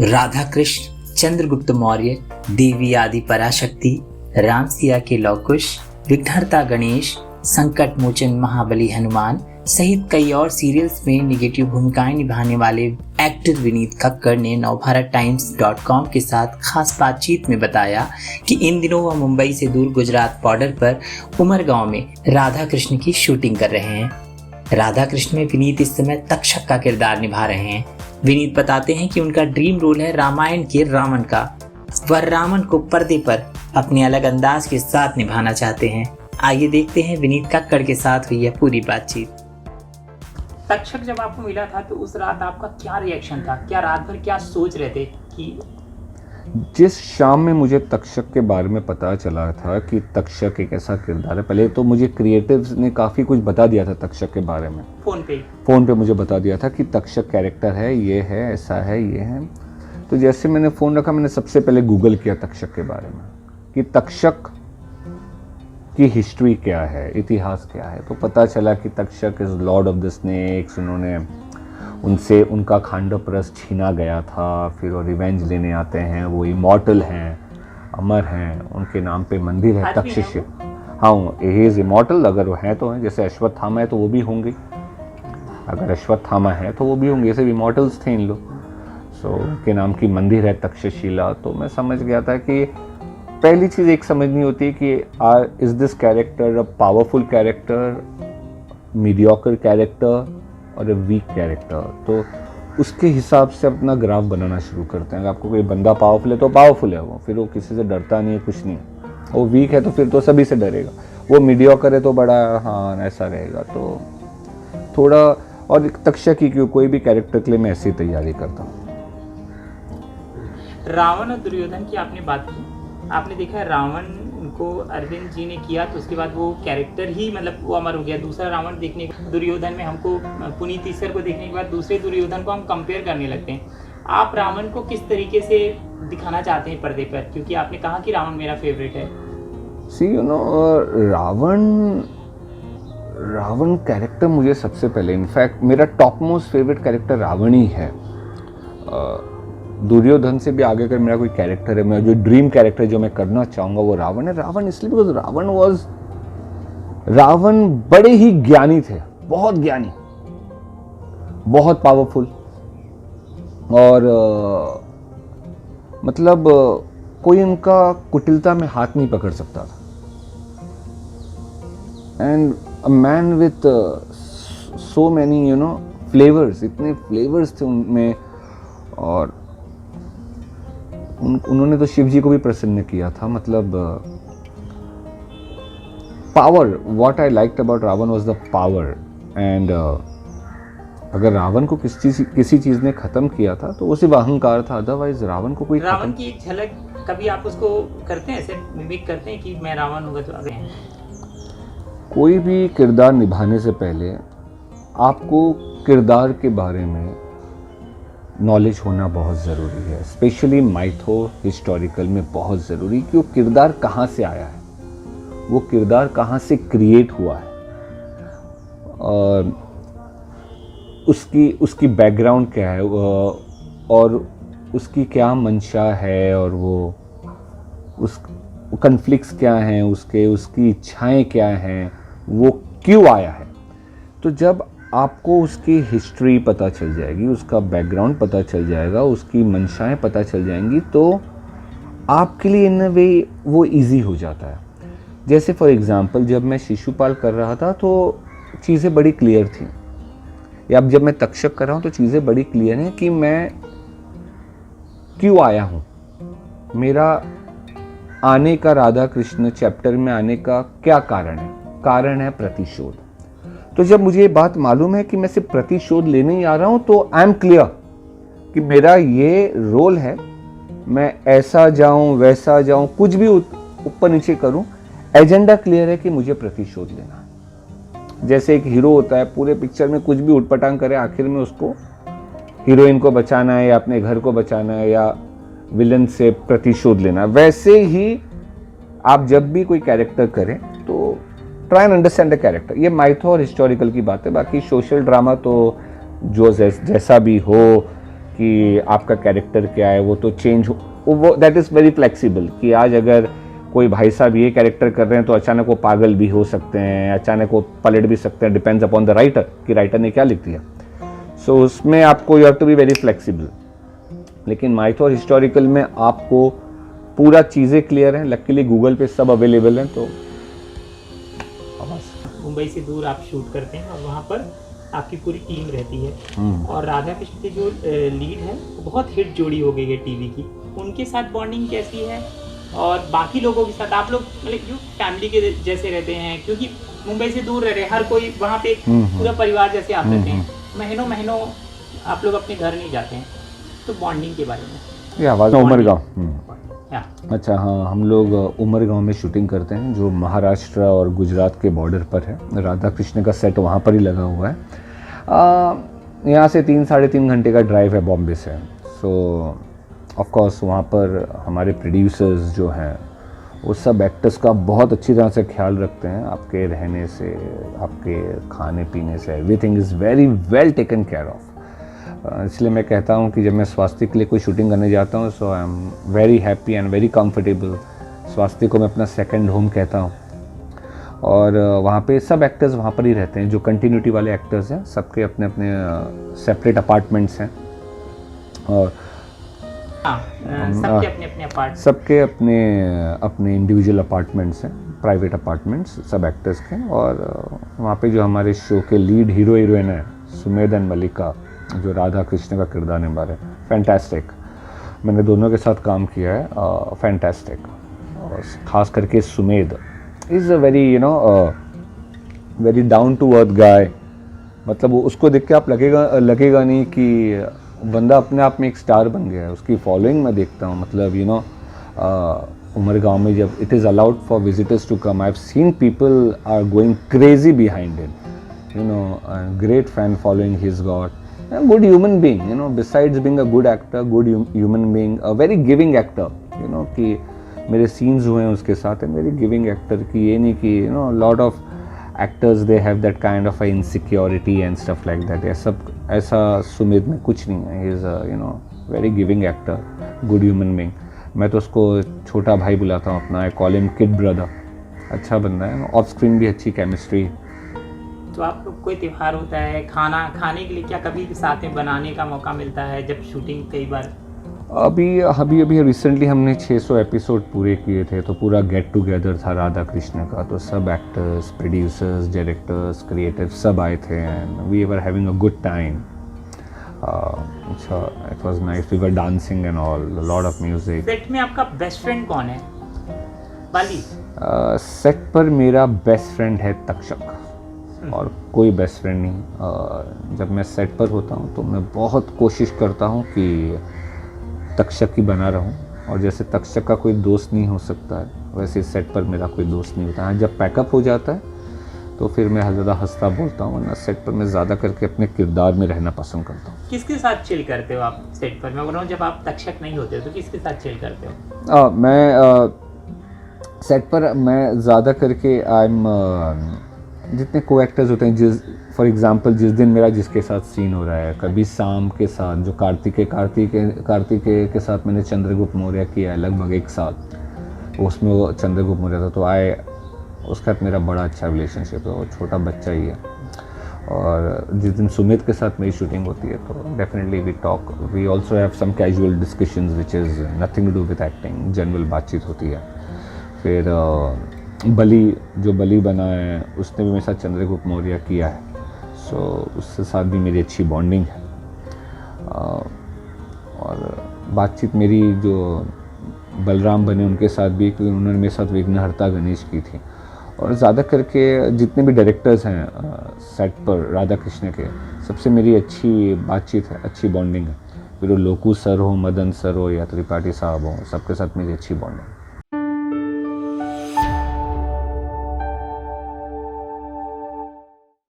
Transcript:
राधा कृष्ण, चंद्रगुप्त मौर्य, देवी आदि पराशक्ति, राम सिया के लव कुश, विघ्नहर्ता गणेश, संकट मोचन महाबली हनुमान सहित कई और सीरियल्स में निगेटिव भूमिकाएं निभाने वाले एक्टर विनीत कक्कड़ ने नवभारत-टाइम्स.com के साथ खास बातचीत में बताया कि इन दिनों वह मुंबई से दूर गुजरात बॉर्डर पर उमरगांव में राधा कृष्ण की शूटिंग कर रहे हैं। राधा कृष्ण में विनीत इस समय तक्षक का किरदार निभा रहे हैं। विनीत बताते हैं कि उनका ड्रीम रोल है रामायण के रावण का। वह रावण को पर्दे पर अपने अलग अंदाज के साथ निभाना चाहते हैं। आइए देखते हैं विनीत कक्कड़ के साथ हुई यह पूरी बातचीत। तक्षक जब आपको मिला था तो उस रात आपका क्या रिएक्शन था? क्या रात भर क्या सोच रहे थे कि जिस शाम में मुझे तक्षक के बारे में पता चला था कि तक्षक एक ऐसा किरदार है, पहले तो मुझे क्रिएटिव्स ने काफ़ी कुछ बता दिया था तक्षक के बारे में। फ़ोन पे मुझे बता दिया था कि तक्षक कैरेक्टर है, ये है, ऐसा है, ये है। तो जैसे मैंने फ़ोन रखा, मैंने सबसे पहले गूगल किया तक्षक के बारे में कि तक्षक की हिस्ट्री क्या है, इतिहास क्या है। तो पता चला कि Takshak is lord of the snakes. उन्होंने उनसे उनका खांडव रस छीना गया था, फिर वो रिवेंज लेने आते हैं। वो इमॉर्टल हैं, अमर हैं, उनके नाम पे मंदिर है तक्षशिला। हाँ, ही इज़ इमॉर्टल। अगर वो हैं तो हैं, जैसे अश्वत्थामा है तो वो भी होंगे, अगर अश्वत्थामा है तो वो भी होंगे, जैसे इमॉर्टल्स थे इन लोग। सो उनके नाम की मंदिर है तक्षशिला। तो मैं समझ गया था कि पहली चीज़ एक समझनी होती है कि is this character a powerful character, mediocre character और ए वीक कैरेक्टर। तो उसके हिसाब से अपना ग्राफ बनाना शुरू करते हैं। अगर आपको कोई बंदा पावरफुल है तो पावरफुल है वो, फिर वो किसी से डरता नहीं है, कुछ नहीं है। वो वीक है तो फिर तो सभी से डरेगा। वो मीडियोकर है तो बड़ा हाँ ऐसा रहेगा। तो थोड़ा और तक्षक की क्यों कोई भी कैरेक्टर के लिए मैं ऐसी तैयारी करता हूँ। रावण और दुर्योधन की आपने बात की, आपने देखा रावण को अरविंद जी ने किया तो उसके बाद वो कैरेक्टर ही मतलब वो अमर हो गया। दूसरा रावण देखने दुर्योधन में हमको पुनीत ईश्वर को देखने के बाद दूसरे दुर्योधन को हम कंपेयर करने लगते हैं। आप रावण को किस तरीके से दिखाना चाहते हैं पर्दे पर? क्योंकि आपने कहा कि रावण मेरा फेवरेट है। See you know Ravana character मुझे सबसे पहले, इनफैक्ट मेरा top most favourite character Ravana ही है। दुर्योधन से भी आगे अगर मेरा कोई कैरेक्टर है, मैं जो ड्रीम कैरेक्टर जो मैं करना चाहूँगा वो रावण है। रावण इसलिए बिकॉज रावण बड़े ही ज्ञानी थे, बहुत ज्ञानी, बहुत पावरफुल। और मतलब कोई उनका कुटिलता में हाथ नहीं पकड़ सकता था। And a man with so many flavours, इतने फ्लेवर्स थे उनमें। और उन्होंने तो शिव जी को भी प्रसन्न किया था। मतलब power, what I liked about Ravan was the power. And अगर रावण को किसी चीज़ ने ख़त्म किया था तो वो सिर्फ अहंकार था, अदरवाइज रावण को कोई रावण की एक झलक कभी आप उसको करते हैं, ऐसे मिमिक करते हैं कि मैं रावण होगा तो अगर कोई भी किरदार निभाने से पहले आपको किरदार के बारे में नॉलेज होना बहुत ज़रूरी है, स्पेशली माइथो हिस्टोरिकल में बहुत ज़रूरी कि वो किरदार कहाँ से आया है, वो किरदार कहाँ से क्रिएट हुआ है, और उसकी बैकग्राउंड क्या है और उसकी क्या मंशा है, और वो कन्फ्लिक्ट्स क्या हैं, उसकी इच्छाएं क्या हैं, वो क्यों आया है। तो जब आपको उसकी हिस्ट्री पता चल जाएगी, उसका बैकग्राउंड पता चल जाएगा, उसकी मंशाएं पता चल जाएंगी, तो आपके लिए इन अ वे वो इजी हो जाता है। जैसे फॉर एग्जांपल जब मैं शिशुपाल कर रहा था तो चीज़ें बड़ी क्लियर थी, या अब जब मैं तक्षक कर रहा हूँ तो चीज़ें बड़ी क्लियर हैं कि मैं क्यों आया हूँ, मेरा आने का राधा कृष्ण चैप्टर में आने का क्या कारण है। कारण है प्रतिशोध। तो जब मुझे ये बात मालूम है कि मैं सिर्फ प्रतिशोध लेने ही आ रहा हूँ, तो आई एम क्लियर कि मेरा ये रोल है, मैं ऐसा जाऊं वैसा जाऊं, कुछ भी ऊपर नीचे करूं, एजेंडा क्लियर है कि मुझे प्रतिशोध लेना है। जैसे एक हीरो होता है, पूरे पिक्चर में कुछ भी उटपटांग करे, आखिर में उसको हीरोइन को बचाना है या अपने घर को बचाना है या विलन से प्रतिशोध लेना। वैसे ही आप जब भी कोई कैरेक्टर करें तो try and understand the character. ये माइथो और हिस्टोरिकल की बात है, बाकी सोशल ड्रामा तो जो जैसा भी हो कि आपका कैरेक्टर क्या है वो तो चेंज हो, वो दैट इज़ वेरी फ्लेक्सिबल कि आज अगर कोई भाई साहब ये कैरेक्टर कर रहे हैं तो अचानक वो पागल भी हो सकते हैं, अचानक वो पलट भी सकते हैं, डिपेंड्स अपॉन द राइटर कि राइटर ने क्या लिख दिया। सो उसमें आपको you have to be very flexible. लेकिन माइथो और हिस्टोरिकल में आपको पूरा चीज़ें क्लियर हैं, लकीली गूगल पे सब अवेलेबल हैं। तो मुंबई से दूर आप शूट करते हैं और वहाँ पर आपकी पूरी टीम रहती है और राधा कृष्ण के जो लीड है वो बहुत हिट जोड़ी हो गई है टीवी की, उनके साथ बॉन्डिंग कैसी है और बाकी लोगों के साथ आप लोग मतलब क्यों फैमिली के जैसे रहते हैं, क्योंकि मुंबई से दूर रह रहे हैं, हर कोई वहाँ पे पूरा परिवार जैसे आप रहते हैं, महीनों महीनों आप लोग अपने घर नहीं जाते हैं, तो बॉन्डिंग के बारे में। ये आवाज़ उमरगांव। हाँ। अच्छा, हाँ, हम लोग उमरगांव में शूटिंग करते हैं जो महाराष्ट्र और गुजरात के बॉर्डर पर है। राधा कृष्ण का सेट वहाँ पर ही लगा हुआ है। यहाँ से 3-3.5 घंटे का ड्राइव है बॉम्बे से। सो ऑफ कोर्स वहाँ पर हमारे प्रोड्यूसर्स जो हैं वो सब एक्टर्स का बहुत अच्छी तरह से ख्याल रखते हैं, आपके रहने से, आपके खाने पीने से, everything is very well taken care of. इसलिए मैं कहता हूँ कि जब मैं स्वास्थ्य के लिए कोई शूटिंग करने जाता हूँ so I am very happy and very comfortable. स्वास्थ्य को मैं अपना सेकंड होम कहता हूँ। और वहाँ पे सब एक्टर्स वहाँ पर ही रहते हैं, जो कंटिन्यूटी वाले एक्टर्स हैं, सबके अपने अपने सेपरेट अपार्टमेंट्स हैं। और सबके अपने इंडिविजुअल अपार्टमेंट्स हैं, प्राइवेट अपार्टमेंट्स सब एक्टर्स के। और वहाँ पे जो हमारे शो के लीड हीरो हीरोइन है सुमेध एंड मल्लिका, जो राधा कृष्ण का किरदार निभा रहे हैं, फैंटास्टिक। मैंने दोनों के साथ काम किया है, फैंटास्टिक। और ख़ास करके Sumedh is a very very down to earth guy. मतलब उसको देख के आप लगेगा नहीं कि बंदा अपने आप में एक स्टार बन गया है। उसकी फॉलोइंग मैं देखता हूँ, मतलब उमरगांव में जब it is allowed for visitors to come, I have seen people are going crazy behind it, great fan following he is got. A good human being, besides being a good actor, good human being, a very giving actor, कि मेरे scenes हुए हैं उसके साथ, and very giving actor कि ये नहीं कि lot of actors they have that kind of a insecurity and stuff like that. ऐसा सुमित में कुछ नहीं है। He is a very giving actor, good human being. मैं तो उसको छोटा भाई बुलाता हूँ अपना, I call him kid brother। अच्छा बंदा है, ऑफ स्क्रीन भी अच्छी केमिस्ट्री। तो आप लोग कोई त्यौहार होता है, खाने के लिए क्या कभी साथ में बनाने का मौका मिलता है जब शूटिंग कई बार? अभी रिसेंटली हमने 600 एपिसोड पूरे किए थे, तो पूरा गेट टुगेदर था राधा कृष्ण का। तो सब एक्टर्स, प्रोड्यूसर्स, डायरेक्टर्स, क्रिएटिव सब आए थे and we were having a good time. अच्छा, it was nice, we were dancing and all, lot of music. Set में आपका बेस्ट फ्रेंड कौन है? बाली? सेट पर मेरा बेस्ट फ्रेंड है तक्षक, और कोई बेस्ट फ्रेंड नहीं। जब मैं सेट पर होता हूँ तो मैं बहुत कोशिश करता हूँ कि तक्षक ही बना रहूँ, और जैसे तक्षक का कोई दोस्त नहीं हो सकता है वैसे सेट पर मेरा कोई दोस्त नहीं होता है। जब पैकअप हो जाता है तो फिर मैं ज़्यादा हंसता बोलता हूँ, वरना सेट पर मैं ज़्यादा करके अपने किरदार में रहना पसंद करता हूँ। किसके साथ चिल करते हो आप सेट पर? मैं बोल रहा हूँ जब आप तक्षक नहीं होते हो तो किसके साथ चिल करते हो? मैं सेट पर मैं ज़्यादा करके जितने को एक्टर्स होते हैं, फॉर एग्जांपल जिस दिन मेरा जिसके साथ सीन हो रहा है, कभी शाम के साथ जो कार्तिकेय के साथ मैंने चंद्रगुप्त मौर्य किया है लगभग 1 साल, उसमें वो चंद्रगुप्त मौर्य था, तो उसका मेरा बड़ा अच्छा रिलेशनशिप है, वो छोटा बच्चा ही है। और जिस दिन सुमित के साथ मेरी शूटिंग होती है तो definitely we talk, we also have some casual discussions which is nothing to do with acting, general बातचीत होती है। फिर बली बना है उसने भी मेरे साथ चंद्रगुप्त मौर्य किया है, सो उसके साथ भी मेरी अच्छी बॉन्डिंग है। और बातचीत मेरी जो बलराम बने उनके साथ भी, क्योंकि उन्होंने मेरे साथ विघ्नहर्ता गणेश की थी। और ज़्यादा करके जितने भी डायरेक्टर्स हैं सेट पर राधा कृष्ण के, सबसे मेरी अच्छी बातचीत है, अच्छी बॉन्डिंग है। फिर वो लोकू सर हो, मदन सर हो या त्रिपाठी साहब हो, सबके साथ मेरी अच्छी बॉन्डिंग।